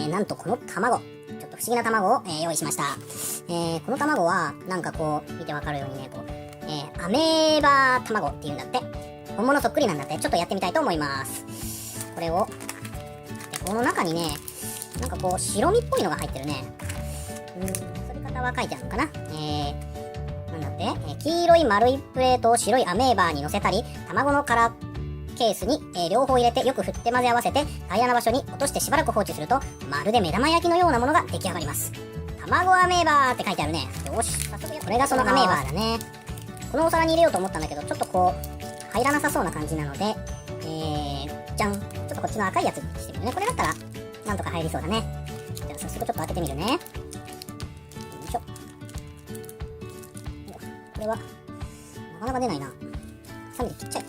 なんとこの卵、ちょっと不思議な卵を、用意しました。この卵は、なんかこう、見てわかるようにね、こう、アメーバ卵っていうんだって。本物そっくりなんだって。ちょっとやってみたいと思います。これを、で、この中にね、なんかこう、白身っぽいのが入ってるね。それ方は書いてあるのかな。なんだって、黄色い丸いプレートを白いアメーバーに乗せたり、卵の殻ケースに、両方入れてよく振って混ぜ合わせて平らな場所に落としてしばらく放置すると、まるで目玉焼きのようなものが出来上がります。卵アメーバーって書いてあるね。よし、早速これがそのアメーバーだね。このお皿に入れようと思ったんだけど、ちょっとこう入らなさそうな感じなので、じゃん、ちょっとこっちの赤いやつにしてみるね。これだったらなんとか入りそうだね。じゃあ早速ちょっと開けてみるね。よいしょ。これはなかなか出ないな。ハサミで切っちゃえ。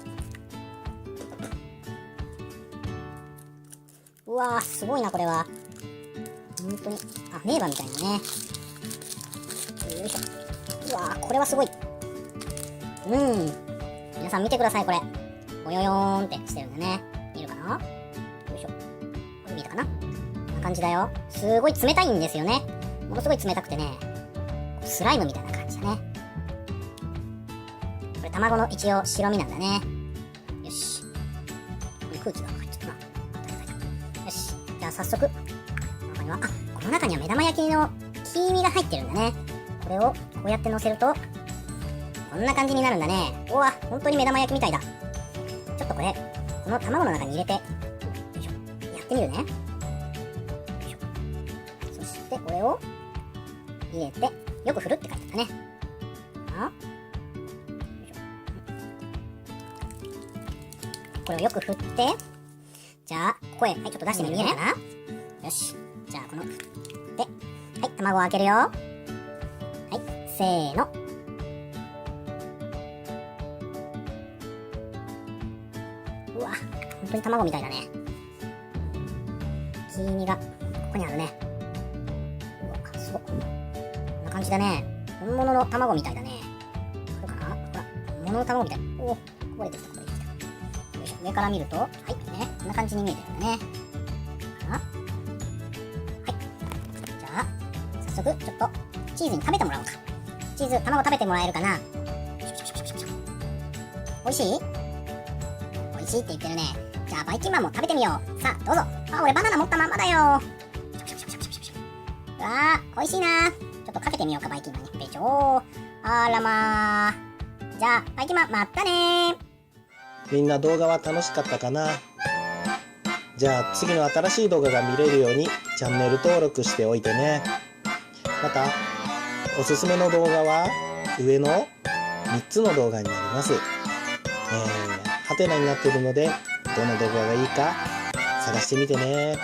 うわー、すごいな、これは。本当に。あ、メーバーみたいなね。よいしょ。うわー、これはすごい。皆さん見てください、これ。ぼよよーんってしてるんだね。見るかな？よいしょ。これ見えたかな？こんな感じだよ。すごい冷たいんですよね。ものすごい冷たくてね。スライムみたいな感じだね。これ卵の一応白身なんだね。よし。これ空気が入っちゃったな。よし。じゃあ早速。この中には目玉焼きの黄身が入ってるんだね。これをこうやって乗せると、こんな感じになるんだね。うわ、本当に目玉焼きみたいだ。ちょっとこれ、この卵の中に入れて、よいしょ。やってみるね。よいしょ。そしてこれを入れて、よく振るって書いてあったね。よいしょ。これをよく振って、じゃあ、ここへ、はい、ちょっと出してみるね。見えるかな？よし。じゃあ、この、で、はい、卵を開けるよ。はい、せーの。うわ、本当に卵みたいだね。黄身が、ここにあるね。うわ、すごっ。こんな感じだね。本物の卵みたいだね。これかな？ほら、本物の卵みたい。おお、こぼれてきた、こぼれてきた。よいしょ、上から見ると、はい、ね、こんな感じに見えてるんだね。早速、ちょっと、チーズに食べてもらおうか。チーズ、卵食べてもらえるかな？おいしい？おいしいって言ってるね。じゃあ、バイキンマンも食べてみよう。さあ、どうぞ。あ、俺バナナ持ったまんまだよ。うわー、おいしいな。ちょっとかけてみようか、バイキンマンに。べちょー。あらまー。じゃあ、バイキンマン、まったねー。みんな動画は楽しかったかな？じゃあ、次の新しい動画が見れるように、チャンネル登録しておいてね。また、おすすめの動画は上の3つの動画になります。ハテナになっているので、どの動画がいいか探してみてね。